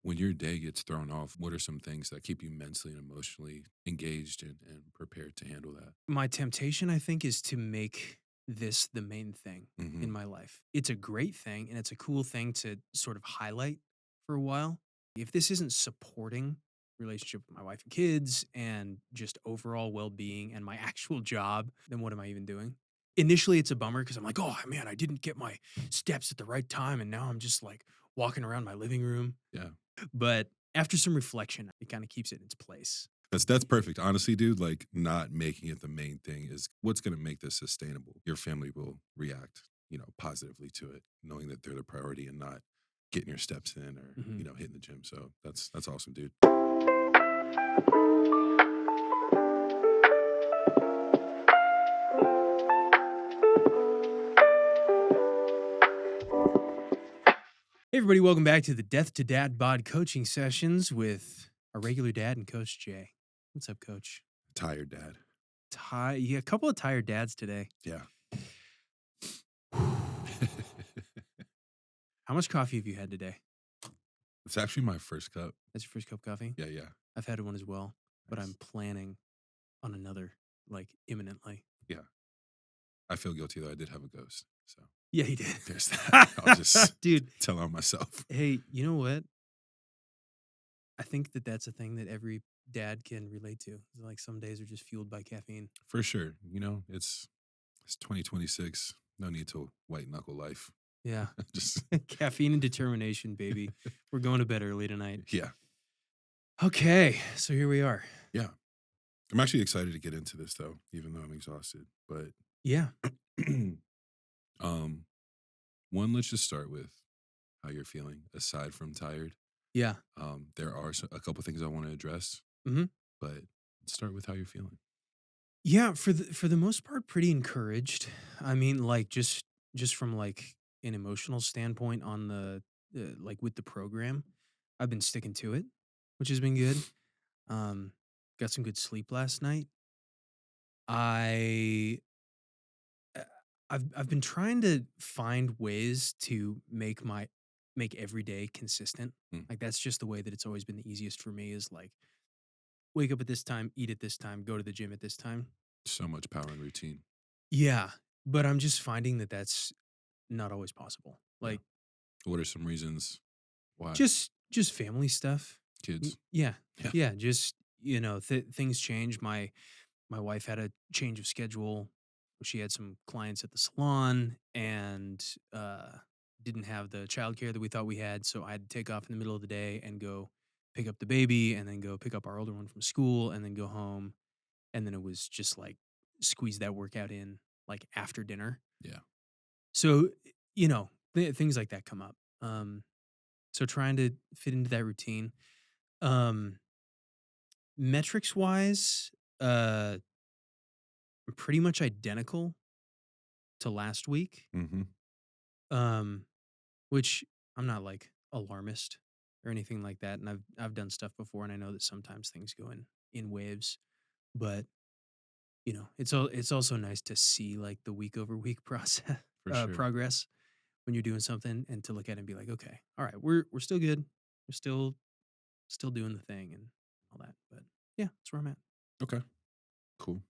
When your day gets thrown off, what are some things that keep you mentally and emotionally engaged and prepared to handle that? My temptation, I think, is to make this the main thing in Mhm. my life. It's a great thing and it's a cool thing to sort of highlight for a while. If this isn't supporting relationship with my wife and kids and just overall well-being and my actual job, then what am I even doing? Initially it's a bummer because I'm like, oh man, I didn't get my steps at the right time and now I'm just like walking around my living room. Yeah. But after some reflection, it kind of keeps it in its place. That's perfect. Honestly, dude, like not making it the main thing is what's going to make this sustainable. Your family will react, positively to it, knowing that they're the priority and not getting your steps in or, Mhm. hitting the gym. So that's awesome, dude. Hey everybody, welcome back to the Death to Dad Bod coaching sessions with our regular dad and Coach Jae. What's up, Coach? Tired dad. Yeah, a couple of tired dads today. Yeah. How much coffee have you had today? It's actually my first cup. That's your first cup of coffee? Yeah, yeah. I've had one as well, but I'm Nice. planning on another, like imminently. Yeah. I feel guilty though. I did have a ghost. So Yeah, he did. there's that. I'll just Dude, tell on myself. hey, you know what? I think that that's a thing that every dad can relate to. Like some days are just fueled by caffeine. For sure. It's 2026. No need to white knuckle life. Yeah. Just Caffeine and determination, baby. We're going to bed early tonight. yeah. Okay, so here we are. Yeah. I'm actually excited to get into this though, even though I'm exhausted. But Yeah. um one, let's just start with how you're feeling aside from tired. Yeah. There are a couple things I want to address, Mhm. but let's start with how you're feeling. Yeah, for the most part, pretty encouraged. I mean, like just from like an emotional standpoint on like with the program, I've been sticking to it, which has been good. Um, got some good sleep last night. I uh, I've been trying to find ways to make every day consistent. Mm, Like that's just the way that it's always been the easiest for me is like wake up at this time, eat at this time, go to the gym at this time. so much power and routine. Yeah, but I'm just finding that that's not always possible. Yeah. Like, What are some reasons why? just family stuff. Kids. Yeah. Yeah. Yeah, just, things change. My wife had a change of schedule. She had some clients at the salon and, didn't have the childcare that we thought we had, so I had to take off in the middle of the day and go pick up the baby and then go pick up our older one from school and then go home, and then it was just, like, squeeze that workout in, like, after dinner. Yeah. So, things like that come up. So trying to fit into that routine. Um, Metrics wise, pretty much identical to last week. Hmm. Um, which I'm not like alarmist or anything like that. And I've done stuff before, and I know that sometimes things go in waves. But it's also nice to see like the week over week process For sure. progress when you're doing something, and to look at it and be like, okay, all right, we're still good. We're still doing the thing and all that. But yeah, that's where I'm at. Okay. Cool.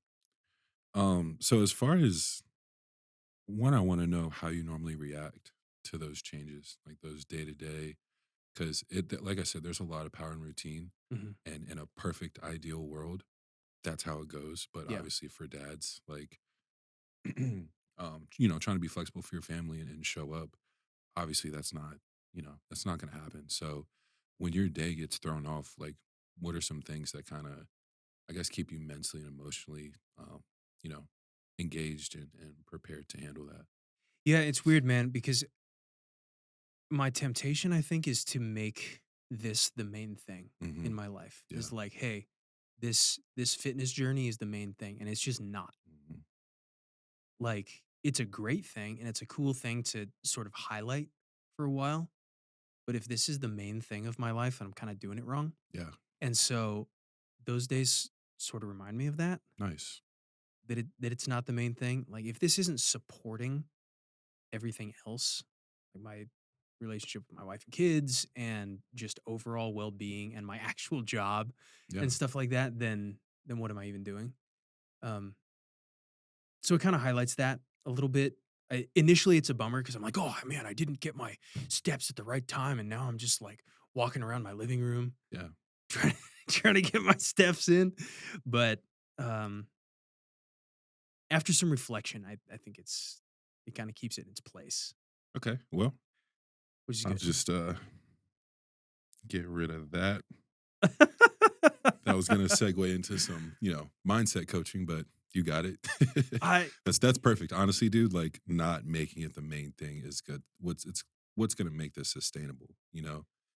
So as far as one, I want to know how you normally react to those changes, like those day to day, because like I said, there's a lot of power and routine, Mhm. and in a perfect ideal world, that's how it goes. But Yeah. obviously, for dads, like, trying to be flexible for your family and show up, obviously, that's not going to happen. So when your day gets thrown off, like, what are some things that kind of, I guess, keep you mentally and emotionally, you know, engaged and prepared to handle that? Yeah, it's weird, man, because my temptation, I think, is to make this the main thing Hmm. in my life. Yeah. Is like, hey, this fitness journey is the main thing, and it's just not. Mhm. Like, it's a great thing and it's a cool thing to sort of highlight for a while, but if this is the main thing of my life, I'm kind of doing it wrong. Yeah. And so those days sort of remind me of that, Nice. that it's not the main thing. Like if this isn't supporting everything else, like relationship with my wife and kids and just overall well-being and my actual job Yeah. and stuff like that, then what am I even doing? Um, so it kind of highlights that a little bit. Initially, it's a bummer because I'm like, oh man, I didn't get my steps at the right time, and now I'm just like walking around my living room Yeah. trying trying to get my steps in. But um, after some reflection, I think it kind of keeps it in its place, Okay. Well, which is I'll good. just get rid of that. That was gonna segue into some, mindset coaching, but you got it. I That's perfect. Honestly, dude, like not making it the main thing is good. What's gonna make this sustainable,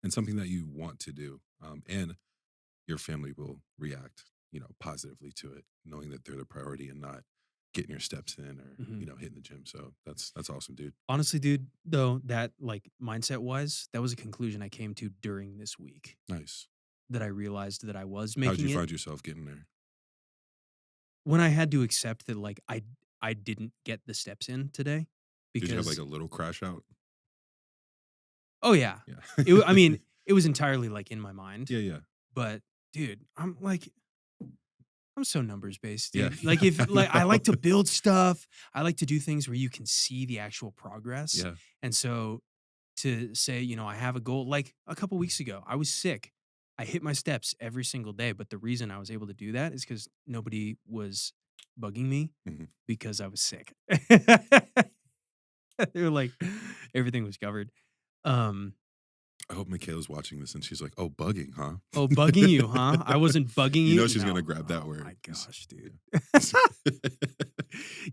and something that you want to do. And your family will react, positively to it, knowing that they're the priority and not getting your steps in or, Mhm. hitting the gym. So that's awesome, dude. Honestly, dude, though, that like mindset wise, that was a conclusion I came to during this week Nice. that I realized that I was How'd you making it find yourself getting there? when I had to accept that like I didn't get the steps in today Did you have like because a little crash out? oh yeah. Yeah. I mean, it was entirely like in my mind, Yeah, yeah. but dude, I'm so numbers based, Yeah, dude. Like yeah, if I like I like to know. build stuff, I like to do things where you can see the actual progress. Yeah. And so to say, I have a goal, like a couple weeks ago, I was sick. I hit my steps every single day, but the reason I was able to do that is because nobody was bugging me Mhm. because I was sick. They were like, everything was covered. Um, I hope Michaela's watching this and she's like, "Oh, bugging, huh?" oh, bugging you, huh? I wasn't bugging You you. know she's gonna No. grab that Oh word. my gosh, dude. Yeah.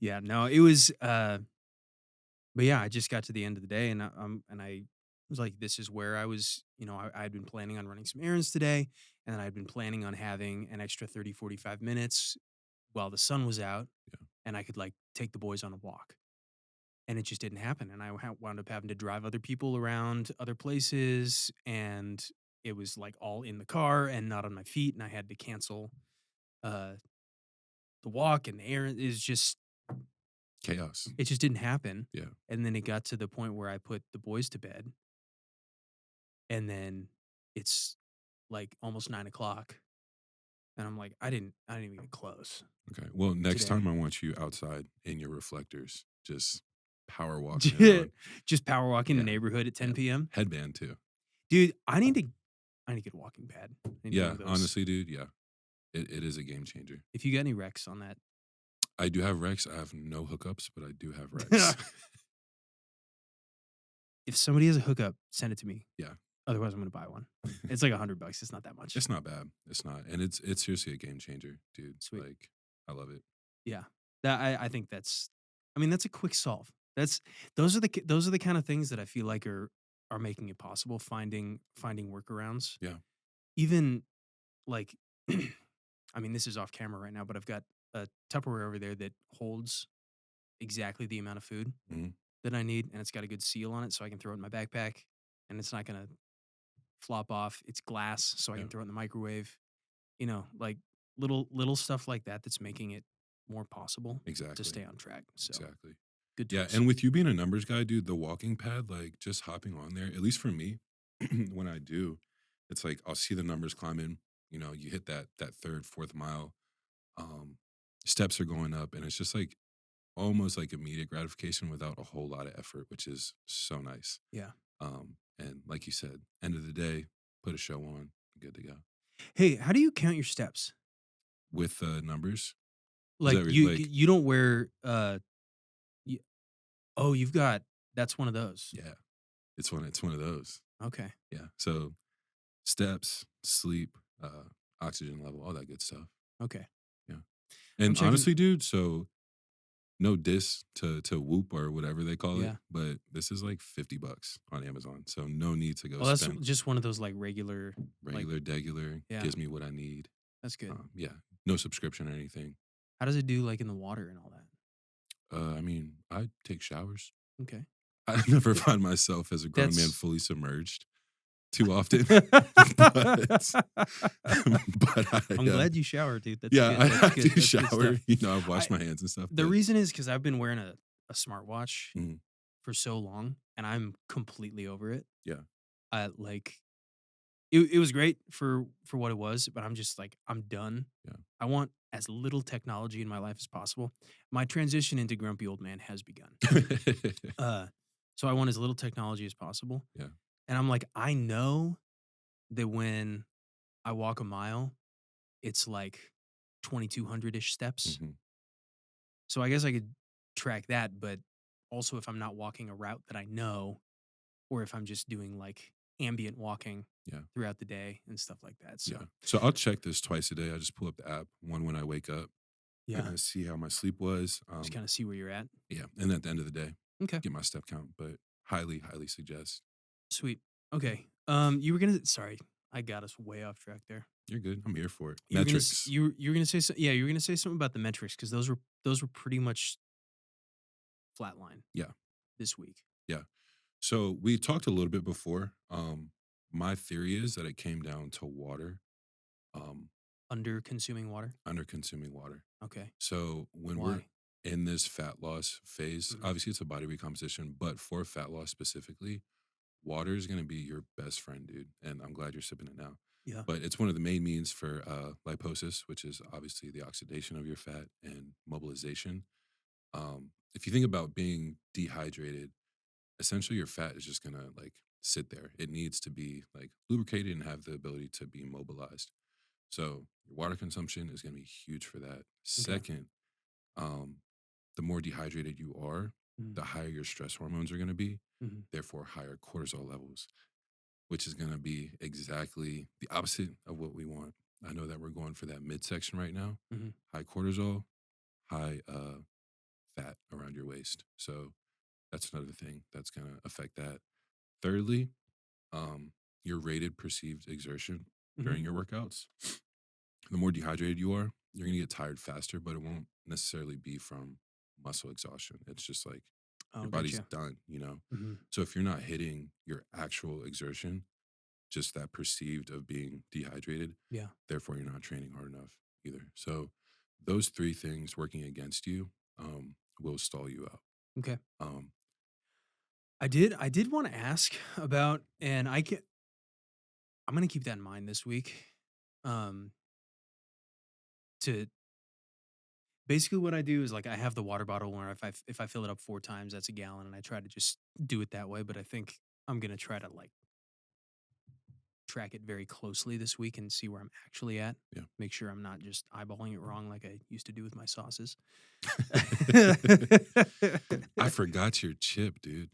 Yeah, no, it was but yeah, I just got to the end of the day and I was like, this is where I was, I had been planning on running some errands today, and then I'd been planning on having an extra 30, 45 minutes while the sun was out Yeah. and I could like take the boys on a walk. And it just didn't happen. And I wound up having to drive other people around other places. And it was like all in the car and not on my feet. And I had to cancel uh, the walk and the errand. Chaos. It just didn't happen. Yeah. And then it got to the point where I put the boys to bed. And then it's like almost 9 o'clock. And I'm like, I didn't even get close Okay. Well, next today. time I want you outside in your reflectors, just power walking around. Just power walking the Yeah. neighborhood at Yeah. 10 p.m. Headband too. Dude, I need to get a walking pad. I need to get one Yeah. of those. Honestly, dude. Yeah. It is a game changer. If you got any recs on that, I do have Rex. I have no hookups, but I do have Rex. if somebody has a hookup, send it to me. Yeah. Otherwise, I'm gonna buy one. It's like $100. It's not that much. It's not bad. It's not. And it's seriously a game changer, dude. Sweet. Like, I love it. Yeah. That I think that's. I mean, that's a quick solve. Those are the kind of things that I feel like are making it possible. Finding workarounds. Yeah. Even like, I mean, this is off camera right now, but I've got a Tupperware over there that holds exactly the amount of food Mhm. that I need, and it's got a good seal on it, so I can throw it in my backpack, and it's not gonna flop off. It's glass, so I Yeah. can throw it in the microwave. Like little stuff like that that's making it more possible to Exactly. stay on track. So Exactly. good Yeah, tools. and with you being a numbers guy, dude, the walking pad, like just hopping on there, at least for me, when I do, it's like I'll see the numbers climbing. You hit that third, fourth mile, um, steps are going up, and it's just like almost like immediate gratification without a whole lot of effort, which is so nice. Yeah. And like you said, end of the day, put a show on, good to go. Hey, how do you count your steps? With numbers, is Like that like you don't wear y- oh, you've got that's one of those. yeah, it's one of those. Okay. Yeah. So steps, sleep, oxygen level, all that good stuff. Okay. Yeah. I'm And checking honestly, dude, so no diss to Whoop or whatever they call it, yeah. but this is like $50 on Amazon. So no need to go Well, that's spend just one of those like regular like regular, degular, yeah, gives me what I need. that's good. Yeah. No subscription or anything. How does it do like in the water and all that? I mean, I take showers. Okay. I never find myself as a grown man That's fully submerged too often. but but I'm glad you showered, dude. That's yeah, good. I That's do good. That's good shower. stuff. I've I washed my hands and stuff. the But reason is because I've been wearing a smartwatch mhm, for so long, and I'm completely over it. Yeah. Like it was great for what it was, but I'm just like, I'm done. Yeah. I want as little technology in my life as possible. My transition into grumpy old man has begun. Uh, so I want as little technology as possible. Yeah. And I'm like, I know that when I walk a mile, it's like 2,200-ish steps. Mhm. So I guess I could track that, but also if I'm not walking a route that I know, or if I'm just doing like ambient walking Yeah. throughout the day and stuff like that. Yeah. So So I'll check this twice a day. I just pull up the app, one when I wake up, yeah, see how my sleep was. just kind of see where you're at. Yeah. And at the end of the day, Okay. get my step count, but highly, highly suggest. Sweet. Okay. You were gonna sorry, I got us way off track there. You're good. I'm here for it. You were gonna s Metrics. you were gonna say yeah, you were gonna say something about the metrics because those were pretty much flatline Yeah. this week. Yeah. So we talked a little bit before. My theory is that it came down to water, um, Under consuming water? under consuming water. Okay. So when we're Why? in this fat loss phase, Mhm. obviously it's a body recomposition, but for fat loss specifically, water is going to be your best friend, dude. And I'm glad you're sipping it now. Yeah. But it's one of the main means for liposis, which is obviously the oxidation of your fat and mobilization. If you think about being dehydrated, essentially your fat is just gonna like sit there. It needs to be like lubricated and have the ability to be mobilized. So your water consumption is gonna be huge for that. Okay. Second, um, the more dehydrated you are, Mhm. the higher your stress hormones are gonna be, Mhm. therefore higher cortisol levels, which is gonna be exactly the opposite of what we want. I know that we're going for that midsection right now. Mhm. High cortisol, high fat around your waist. So that's another thing that's gonna affect that. Thirdly, your rated perceived exertion Mhm. during your workouts. The more dehydrated you are, you're gonna get tired faster, but it won't necessarily be from muscle exhaustion. It's just like Oh, your body's gotcha. done. Mhm. So if you're not hitting your actual exertion, just that perceived of being dehydrated, Yeah. therefore you're not training hard enough either. So those three things working against you will stall you out. Okay. Um, I did wanna ask about and I'm gonna keep that in mind this week. Um, to basically what I do is like I have the water bottle where if I fill it up 4 times, that's a gallon, and I try to just do it that way, but I think I'm gonna try to like track it very closely this week and see where I'm actually at. yeah. Make sure I'm not just eyeballing it wrong like I used to do with my sauces. I forgot your chip, dude.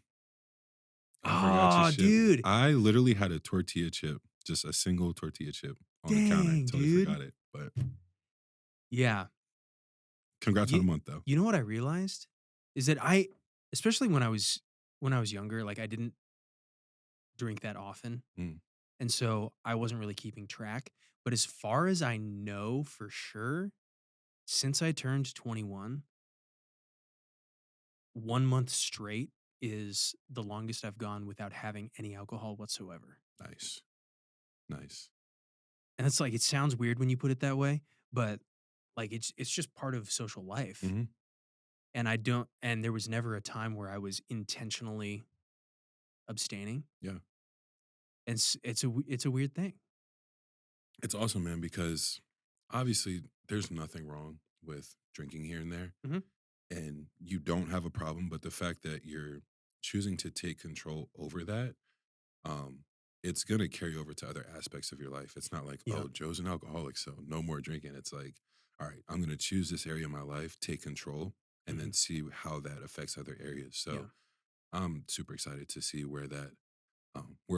I forgot your Oh, chip. dude. I literally had a tortilla chip, just a single tortilla chip on the counter. Dang, Totally dude. forgot it. But Yeah. congrats on You the month though. you know what I realized? Is that especially when I was younger, like, I didn't drink that often, Mm, and so I wasn't really keeping track, but as far as I know for sure, since I turned 21, 1 month straight is the longest I've gone without having any alcohol whatsoever. nice. Nice. And it's like, it sounds weird when you put it that way, but, like, it's just part of social life, Hmm. and there was never a time where I was intentionally abstaining, Yeah. and it's a weird thing. It's awesome, man, because obviously there's nothing wrong with drinking here and there. Mhm. And you don't have a problem. But the fact that you're choosing to take control over that, um, it's gonna carry over to other aspects of your life. It's not like, Yeah. oh, Joe's an alcoholic, so no more drinking. It's like, all right, I'm gonna choose this area of my life, take control, and then Mhm. see how that affects other areas. Yeah. So I'm super excited to see where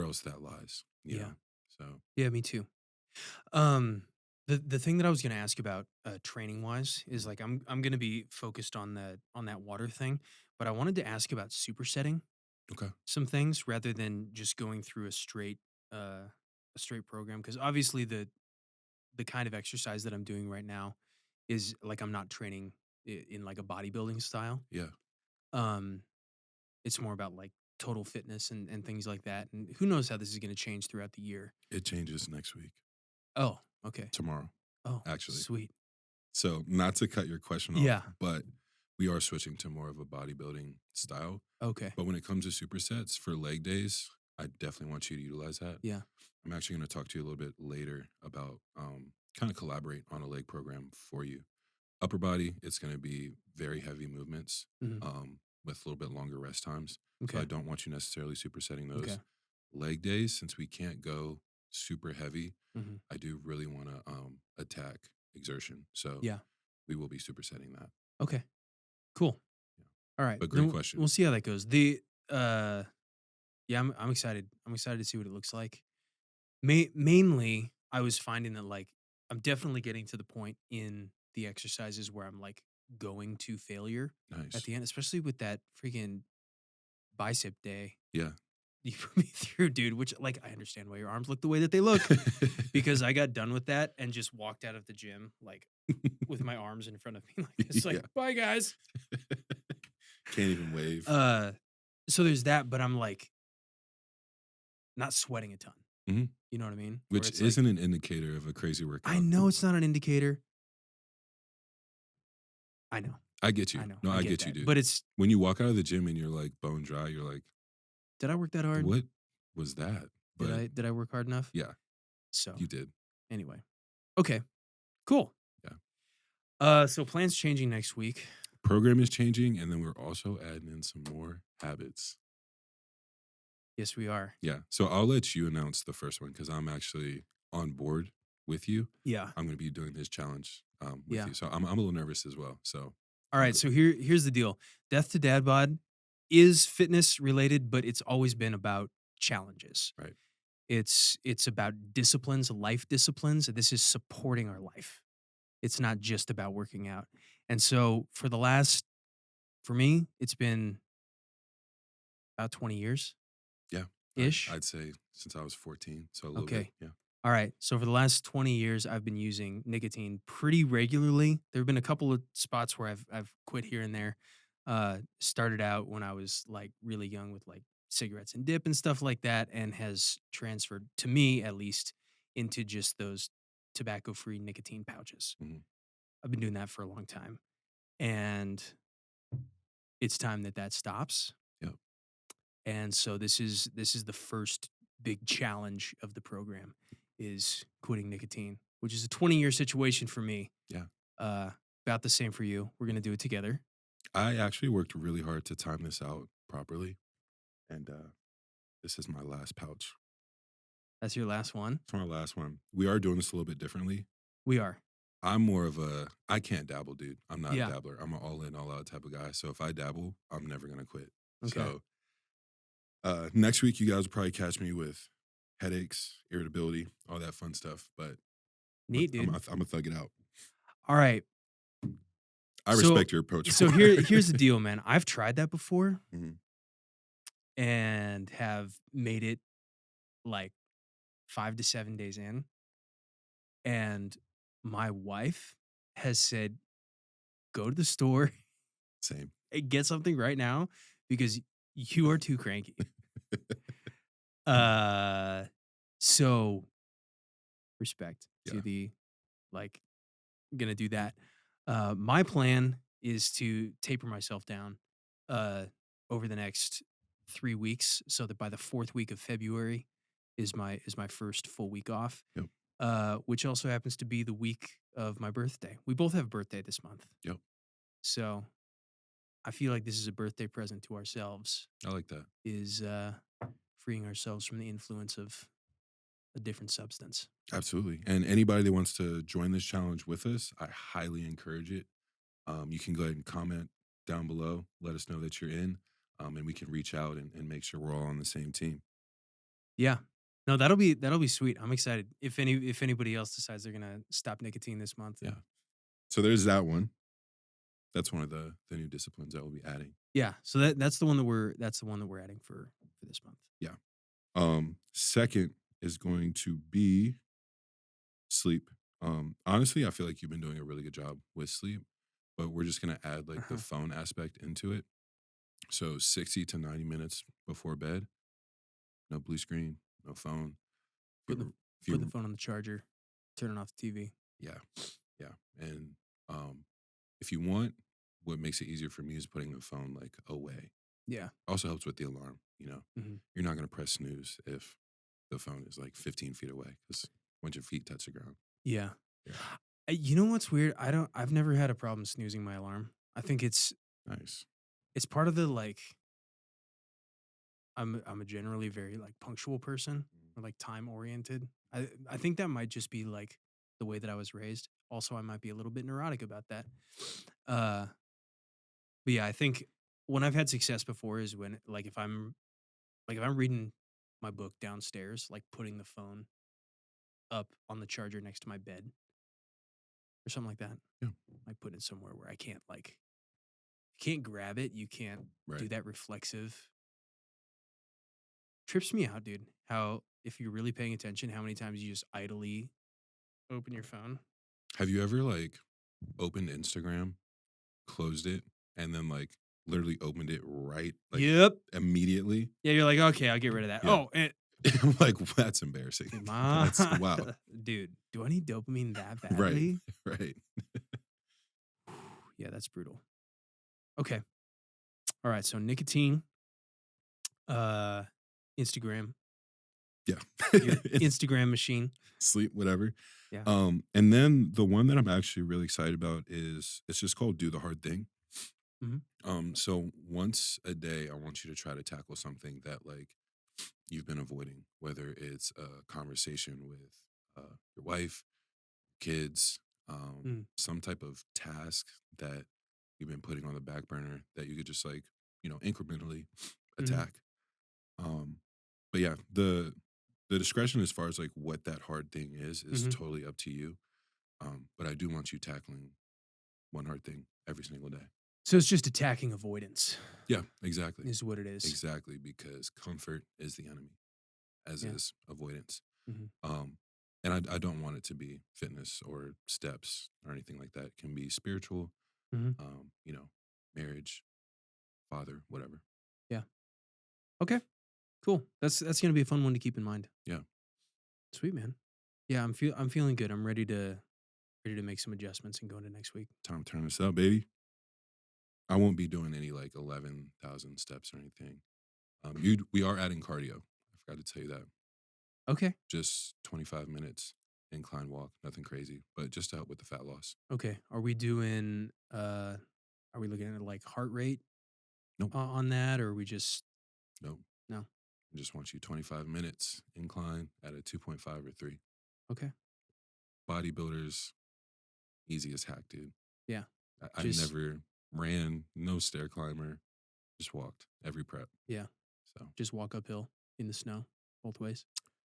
else that lies. Yeah. So Yeah, me too. Um, the thing that I was gonna ask about, training wise is like I'm gonna be focused on that water thing, but I wanted to ask about supersetting okay, some things rather than just going through a straight program. Because obviously the kind of exercise that I'm doing right now is like I'm not training in like a bodybuilding style. yeah, Um, it's more about like total fitness and things like that. And who knows how this is gonna change throughout the year. it changes next week, Oh, okay. tomorrow, Oh, actually. sweet. So not to cut your question off, Yeah. but we are switching to more of a bodybuilding style. Okay. But when it comes to supersets for leg days, I definitely want you to utilize that. Yeah. I'm actually going to talk to you a little bit later about kind of collaborate on a leg program for you. Upper body, it's going to be very heavy movements Mhm. with a little bit longer rest times. So I Okay. don't want you necessarily supersetting Okay. those. Leg days, since we can't go super heavy, Mhm. I do really want to attack exertion. So Yeah. we will be supersetting that. Okay. Cool. Yeah. All right. But Then great question. we'll see how that goes. Uh yeah, I'm excited. I'm excited to see what it looks like. Mainly, I was finding that like I'm definitely getting to the point in the exercises where I'm like going to failure at Nice. the end, especially with that freaking bicep day Yeah. you put me through, dude. Which like I understand why your arms look the way that they look because I got done with that and just walked out of the gym like with my arms in front of me like this, like Yeah. bye guys. Can't even wave. Uh, so there's that, but I'm like not sweating a ton. Mhm. You know what I mean? Where Which it's like isn't an indicator of a crazy I workout. know it's not an indicator. I know. I get I you. know. No, I I get get you, that. dude. But it's When you walk out of the gym and you're like bone dry, you're like, did I work that hard? what was that? But Did I work hard enough? yeah, So, you did. anyway. Okay. Cool. Yeah. So plans changing next week. Program is changing, and then we're also adding in some more habits. Yes, we are. Yeah. So I'll let you announce the first one because I'm actually on board with you. Yeah. I'm going to be doing this challenge with Yeah. you. So I'm a little nervous as well. So All I'm right. good. So here's the deal. Death to Dad Bod is fitness related, but it's always been about challenges. Right. It's about disciplines, life disciplines. This is supporting our life. It's not just about working out. And so for me, it's been about 20 years Yeah. ish. I'd say since I was 14. So a little bit. Okay. Yeah. All right. So for the last 20 years, I've been using nicotine pretty regularly. There have been a couple of spots where I've quit here and there. Started out when I was like really young with like cigarettes and dip and stuff like that, and has transferred to me at least into just those tobacco free nicotine pouches. Mhm. I've been doing that for a long time, and it's time that that stops. Yep. And so this is the first big challenge of the program is quitting nicotine, which is a 20-year situation for me. Yeah. Uh, about the same for you. We're gonna do it together. I actually worked really hard to time this out properly. And this is my last pouch. That's your last one. It's my last one. We are doing this a little bit differently. We are. I'm more of a I can't dabble, dude. I'm not a Yeah. dabbler. I'm an all in, all out type of guy. So if I dabble, I'm never gonna quit. Okay. So next week you guys will probably catch me with headaches, irritability, all that fun stuff. But Neat, dude. I'm gonna thug it out. All right. I So respect your approach so for it. here's the deal, man. I've tried that before Mhm. and have made it like 5 to 7 days in. And my wife has said, go to the store Same. and get something right now because you are too cranky. So respect Yeah. to the like gonna do that. My plan is to taper myself down uh over the next 3 weeks so that by the fourth week of February is my first full week off. Yep. Which also happens to be the week of my birthday. We both have a birthday this month. Yep. So I feel like this is a birthday present to ourselves, I like that. is freeing ourselves from the influence of a different substance. Absolutely. And anybody that wants to join this challenge with us, I highly encourage it. You can go ahead and comment down below. Let us know that you're in, and we can reach out and make sure we're all on the same team. Yeah. No, that'll be sweet. I'm excited. If anybody else decides they're gonna stop nicotine this month, Yeah. and So there's that one. That's one of the new disciplines that we'll be adding. yeah, so that's the one that we're adding for this month. Yeah. Second is going to be sleep. Honestly, I feel like you've been doing a really good job with sleep, but we're just gonna add like the Uh-huh. phone aspect into it. So 60 to 90 minutes before bed, no blue screen, no phone. If Putting the you're, if putting the you're phone on the charger, turning off the TV. yeah, yeah. And if you want, what makes it easier for me is putting the phone like away. Yeah. Also helps with the alarm. You know, Mhm. you're not going to press snooze if the phone is like 15 feet away because once your feet touch the ground. Yeah. Yeah. You know what's weird? I've never had a problem snoozing my alarm. I think Nice. it's part of the, like, I'm a generally very, like, punctual person or, like, time oriented. I think that might just be, like, the way that I was raised. Also, I might be a little bit neurotic about that. Uh, but yeah, I think when I've had success before is when, like, if I'm reading my book downstairs, like, putting the phone up on the charger next to my bed or something like that. Yeah. Like, put it somewhere where I can't, like, you can't grab it, you can't do Right. that reflexive. Trips me out, dude. How if you're really paying attention, how many times you just idly open your phone. Have you ever like opened Instagram, closed it, and then like literally opened it right like Yep. immediately? Yeah, you're like, "Okay, I'll get rid of that." Yeah. Oh, and I'm like, that's embarrassing. my That's wow. dude, do I need dopamine that Right. badly? Right. Yeah, that's brutal. Okay. All right, so nicotine, uh, Instagram, Yeah. your It's Instagram machine. sleep, whatever. Yeah. And then the one that I'm actually really excited about is it's just called Do the Hard Thing. Mhm, So once a day, I want you to try to tackle something that like you've been avoiding, whether it's a conversation with your wife, kids, mm, some type of task that you've been putting on the back burner that you could just like, incrementally mhm, attack. Um, but yeah, the discretion as far as like what that hard thing is mhm. totally up to you. But I do want you tackling one hard thing every single day. So it's just attacking avoidance Yeah, exactly. is what it is. Exactly. Because comfort is the enemy, as Yeah. is avoidance. Mhm, Um, and I don't want it to be fitness or steps or anything like that. It can be spiritual, mhm. um, you know, marriage, father, whatever. Yeah. Okay, cool. That's gonna be a fun one to keep in mind. Yeah. Sweet, man. Yeah, I'm feeling good. I'm ready to make some adjustments and go into next week. Time to turn this up, baby. I won't be doing any like 11,000 steps or anything. We are adding cardio. I forgot to tell you that. Okay. Just 25 minutes incline walk, nothing crazy, but just to help with the fat loss. Okay. Are we looking at like heart rate Nope, on that or are we just nope. no? I just want you 25 minutes incline at a 2.5 or 3. Okay. Bodybuilders, easiest hack, dude. Yeah. I Just never ran, no stair climber, just walked every prep. yeah, So, just walk uphill in the snow both ways.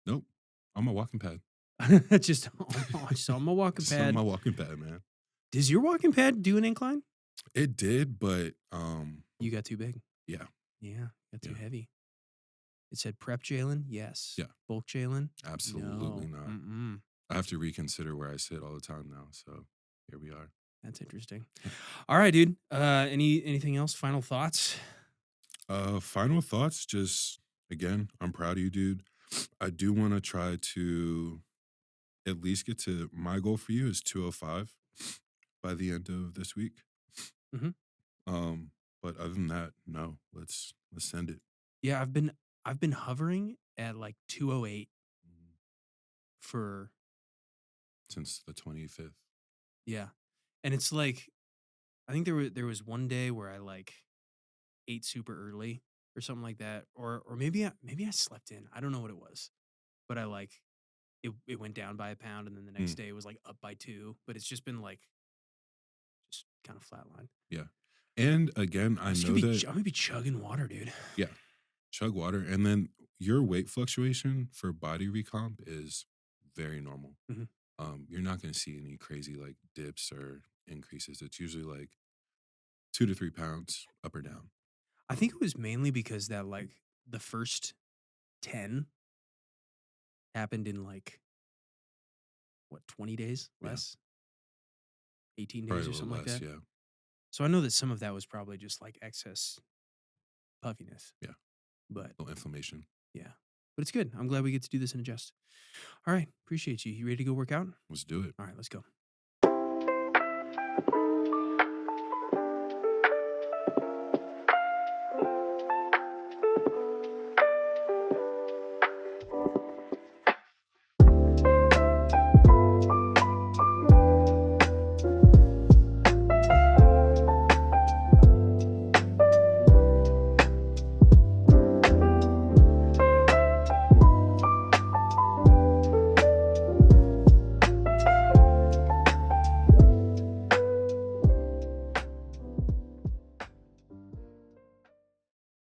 nope, on my walking pad. Just on my walking Just on my pad. walking pad, man. Does your walking pad do an incline? It did, but You got too big. yeah, Yeah, got too yeah, heavy. It said prep Jalen. Yes. yeah, Bulk Jalen. absolutely No. not. Mm-mm. I have to reconsider where I sit all the time now. So here we are. That's interesting. All right, dude. Anything else? Final thoughts? Final thoughts. Just again, I'm proud of you, dude. I do want to try to at least get to my goal for you is 205 by the end of this week. Mhm. Um, but other than that, no. Let's send it. Yeah, I've been hovering at like 208 Mhm. for Since the 25th. yeah. And it's like I think there was one day where I like ate super early or something like that or maybe I slept in. I don't know what it was. But I like it went down by a pound and then the next Mm, day it was like up by 2, but it's just been like just kind of flatline. yeah. And again, I know that, I'm gonna be chugging water, dude. yeah, chug water. And then your weight fluctuation for body recomp is very normal. Mhm. You're not going to see any crazy like dips or increases. It's usually like 2 to 3 pounds up or down. I think it was mainly because that like the first 10 happened in like what 20 days Yeah, less 18 probably days a or little something like less. that. Yeah, So I know that some of that was probably just like excess puffiness, yeah, but no inflammation. yeah. But it's good. I'm glad we get to do this and adjust. All right. Appreciate you. You ready to go work out? Let's do it. All right. Let's go.